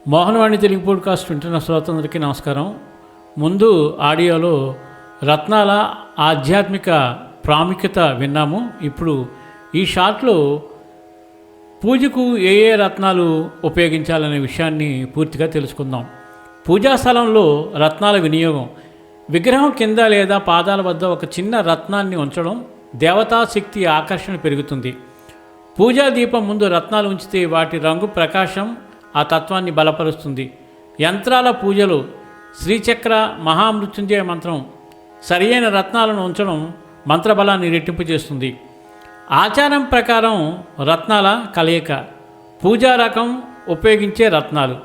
Mohanavani Telugu podcast వింటున్న శ్రోతలందరికీ నమస్కారం. ముందు ఆడియోలో రత్నాల ఆధ్యాత్మిక ప్రాముఖ్యత విన్నాము. ఇప్పుడు ఈ షార్ట్లో పూజకు ఏ ఏ రత్నాలు ఉపయోగించాలనే విషయాన్ని పూర్తిగా తెలుసుకుందాం. పూజా స్థలంలో రత్నాల వినియోగం. విగ్రహం కింద లేదా పాదాల వద్ద ఒక చిన్న రత్నాన్ని ఉంచడం దేవతా శక్తి ఆకర్షణ పెరుగుతుంది. పూజా దీపం ముందు రత్నాలు ఉంచితే వాటి రంగు ప్రకాశం ఆ తత్వాన్ని బలపరుస్తుంది. యంత్రాల పూజలు శ్రీచక్ర మహామృత్యుంజయ మంత్రం సరియైన రత్నాలను ఉంచడం మంత్రబలాన్ని రెట్టింపు చేస్తుంది. ఆచారం ప్రకారం రత్నాల కలయిక. పూజా రకం ఉపయోగించే రత్నాలు.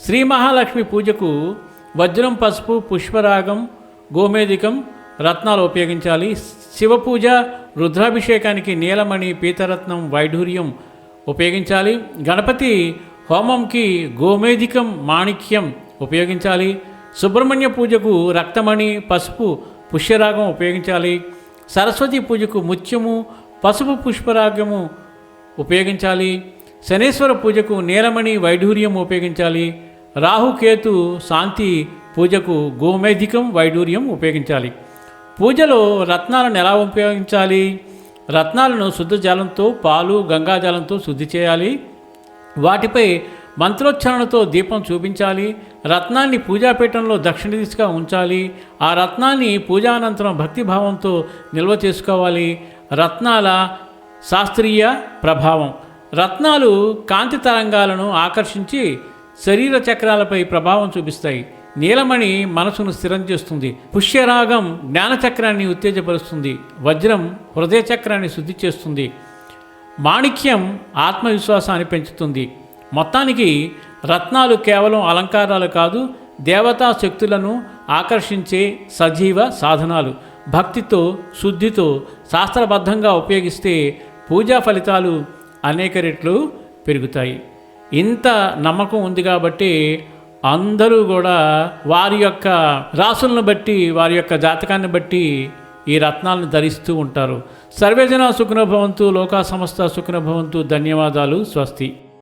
శ్రీ మహాలక్ష్మి పూజకు వజ్రం, పసుపు, పుష్పరాగం, గోమేధికం రత్నాలు ఉపయోగించాలి. శివపూజ, రుద్రాభిషేకానికి నీలమణి, పీతరత్నం, వైఢూర్యం ఉపయోగించాలి. గణపతి హోమంకి గోమేధికం, మాణిక్యం ఉపయోగించాలి. సుబ్రహ్మణ్య పూజకు రక్తమణి, పసుపు, పుష్యరాగం ఉపయోగించాలి. సరస్వతి పూజకు ముత్యము, పసుపు, పుష్పరాగము ఉపయోగించాలి. శనేశ్వర పూజకు నీలమణి, వైఢూర్యం ఉపయోగించాలి. రాహుకేతు శాంతి పూజకు గోమేధికం, వైఢూర్యం ఉపయోగించాలి. పూజలో రత్నాలను ఎలా ఉపయోగించాలి? రత్నాలను శుద్ధ జలంతో, పాలు, గంగాజలంతో శుద్ధి చేయాలి. వాటిపై మంత్రోచ్చారణతో దీపం చూపించాలి. రత్నాన్ని పూజాపీఠంలో దక్షిణ దిశగా ఉంచాలి. ఆ రత్నాన్ని పూజానంతరం భక్తిభావంతో నిల్వ చేసుకోవాలి. రత్నాల శాస్త్రీయ ప్రభావం. రత్నాలు కాంతి తరంగాలను ఆకర్షించి శరీర చక్రాలపై ప్రభావం చూపిస్తాయి. నీలమణి మనసును స్థిరం చేస్తుంది. పుష్యరాగం జ్ఞానచక్రాన్ని ఉత్తేజపరుస్తుంది. వజ్రం హృదయ చక్రాన్ని శుద్ధి చేస్తుంది. మాణిక్యం ఆత్మవిశ్వాసాన్ని పెంచుతుంది. మొత్తానికి రత్నాలు కేవలం అలంకారాలు కాదు, దేవతా శక్తులను ఆకర్షించే సజీవ సాధనాలు. భక్తితో, శుద్ధితో, శాస్త్రబద్ధంగా ఉపయోగిస్తే పూజా ఫలితాలు అనేక రెట్లు పెరుగుతాయి. ఇంత నమ్మకం ఉంది కాబట్టి అందరూ కూడా వారి యొక్క రాసులను బట్టి, వారి యొక్క జాతకాన్ని బట్టి ఈ రత్నాలను ధరిస్తూ ఉంటారు. సర్వేజన సుఖినో భవంతు, లోకా సమస్త సుఖినో భవంతు. ధన్యవాదాలు. స్వస్తి.